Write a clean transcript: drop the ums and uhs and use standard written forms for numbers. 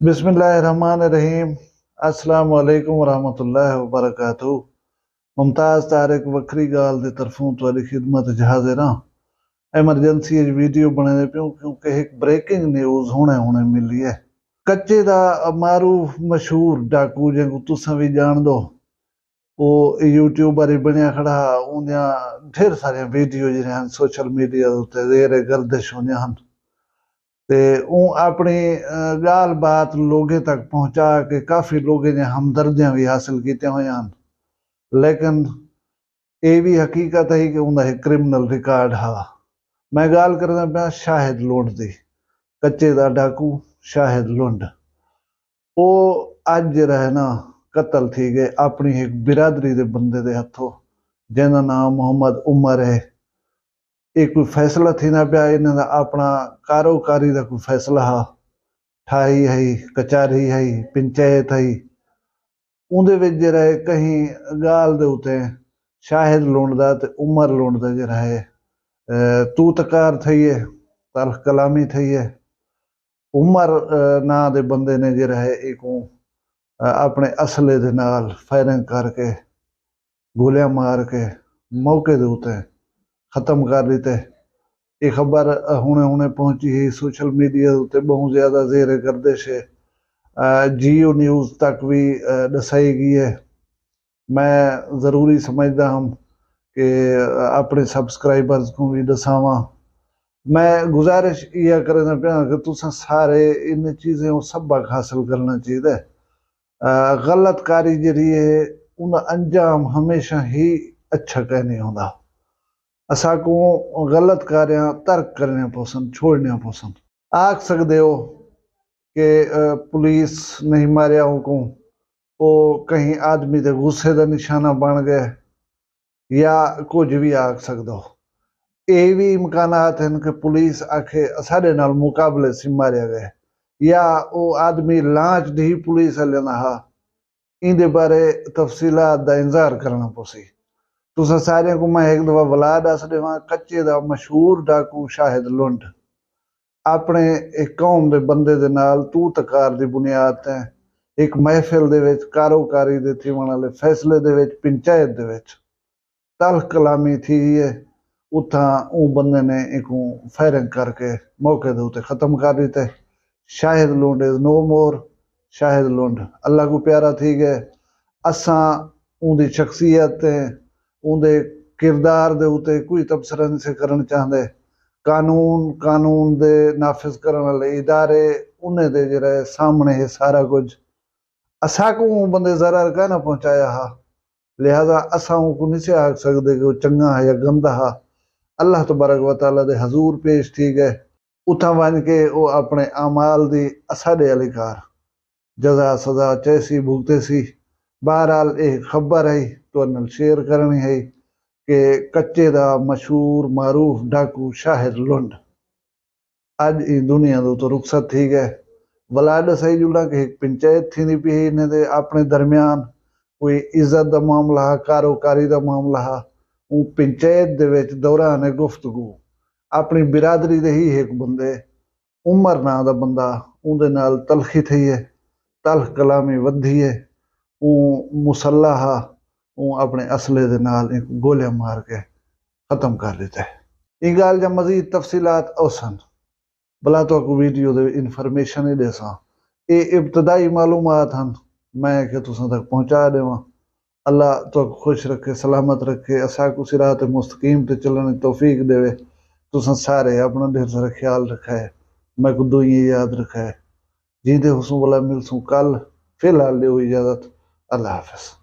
बिस्मिल्लाहिर्रहमानिर्रहीम। अस्सलाम वालेकुम वरहमतुल्लाहि वबरकातुहू। मुमताज़ तारिक वक्री गाल दी तरफों तुहाडी खिदमत च हाज़िर हां। एमरजेंसी वीडियो बनाने पियो क्योंकि एक ब्रेकिंग न्यूज़ हुणे हुणे मिली है। कच्चे दा मारूफ मशहूर डाकू जिन्हू तुसां भी जान दो, वो यूट्यूबर ही बनया खड़ा। उन्दियां ढेर सारियां वीडियो जिहड़ियां सोशल मीडिया उत्ते ज़ेरे गर्दिश होंदियां हन ते अपनी गाल बात लोगों तक पहुंचा के काफ़ी लोगों ने हमदर्दियां भी हासिल की हुई हैं। लेकिन ये भी हकीकत है कि उनका एक क्रिमिनल रिकॉर्ड हा। मैं गाल करना पाया शाहिद लुंड दी। कच्चे दा डाकू शाहिद लुंड वो अज जरा है ना कतल थी गए अपनी एक बिरादरी के बंदे दे हथों, जिन्हों नाम मोहम्मद उमर है। एक कोई फैसला थी ना पाया इन्हों का अपना कारोकारी का कोई फैसला हा। ठाई है, कचहरी है, पंचायत है, उहदे विच जरा है कहीं गाल दे उते शाहिद लुंड दा ते उमर लुंड दा जरा है तू तकार थई है, तल्ख कलामी थई है। उमर ना दे बंदे ने जरा है एक अपने असले दे नाल फायरिंग करके गोलियां मार के मौके दे उते खत्म कर दिते। ये खबर हुणे हुणे पहुंची है सोशल मीडिया उत्ते बहुत ज्यादा ज़ेरे गर्दिश है। जियो न्यूज़ तक भी दसाई गई है। मैं ज़रूरी समझदा हम कि अपने सब्सक्राइबर्स को भी दसावां। मैं गुजारिश यह करना पाया कि तुसां सारे इन चीज़ें को सबक हासिल करना चाहिए। गलत कारी जी है उनका अंजाम हमेशा ही अच्छा कह नहीं होता। असा को गलत कार्य तर्क करने पसंद, छोड़ने पसंद। आख सकते हो कि पुलिस नहीं मारिया को वो कहीं आदमी के गुस्से का निशाना बन गए या कुछ भी आख सकते हो। ये भी इम्कानात हैं कि पुलिस आखे साढ़े नाल मुकाबले से मारिया गए या वो आदमी लांच दी पुलिस लेना हा। इंदे बारे तफसीलात का इंतजार करना पोसी। तुसा सारे को मैं एक दफा वला दस देवां। कच्चे दा मशहूर डाकू शाहिद लुंड अपने एक कौम दे बंदे दे नाल तू तकार दी बुनियाद ते एक महफिल दे विच कारोकारी दे थीवण वाले फैसले दे विच पंचायत दे विच तल्ख कलामी थी है। उथा ऊ बंदे ने एक फायरिंग करके मौके दे उते खत्म कर दिते। शाहिद लुंड इज नो मोर। शाहिद लुंड अल्लाह को प्यारा थी गए। असां उनकी शख्सियत उनके किरदार दे उते कोई तबसरा नहीं करना चाहते। कानून दे नाफिज करने वाले इदारे उन्हें दे जरा सामने है सारा कुछ। असा को बंदे जरा कहना पहुंचाया हा, लिहाजा असा को नहीं से आख सकते कि वो चंगा है या गंदा हा। अल्लाह तबारक व तआला दे हजूर पेश थी गए। उथा वन के वो अपने अमाल दी असाडे अधिकार जजा सजा चैसी भुगते सी। बहरहाल एक खबर है तो शेयर करनी है कि कच्चे दा मशहूर मारूफ डाकू शाहिद लुंड अज ई दुनिया तो रुखसत थी गए। वलाड सही जुड़ा कि एक पंचायत थी पी इन्हें दे अपने दरमियान कोई इज्जत का मामला हा, कारोकारी का मामला हा। वो पंचायत दे विच दौरान गुफ्तगू अपनी बिरादरी दे ही एक बंदे उमर ना दा बंदा उनदे नाल तलखी थी है, तल्ख कलामी वधी है। वो मुसल्ला हा, वो अपने असले दे नाल एक गोलियां मार के खत्म कर देता है। ये गाल जब मजीद तफसीलात औसन भला तो को वीडियो दे इन्फॉर्मेशन ही देसा। ये इब्तदाई मालूमात हैं मैं कि तुसां तक पहुंचा देवां। अल्लाह तो खुश रखे, सलामत रखे, असा को सिरात मुस्तकीम ते चलने तौफीक देवे। तुसां सारे अपना ढेर सारा ख्याल रखा है। मैं को दो ये याद रखा है। जीते हुसूं वाला मिलसूं कल। फिलहाल दे इजाजत। अल्लाह हाफिज।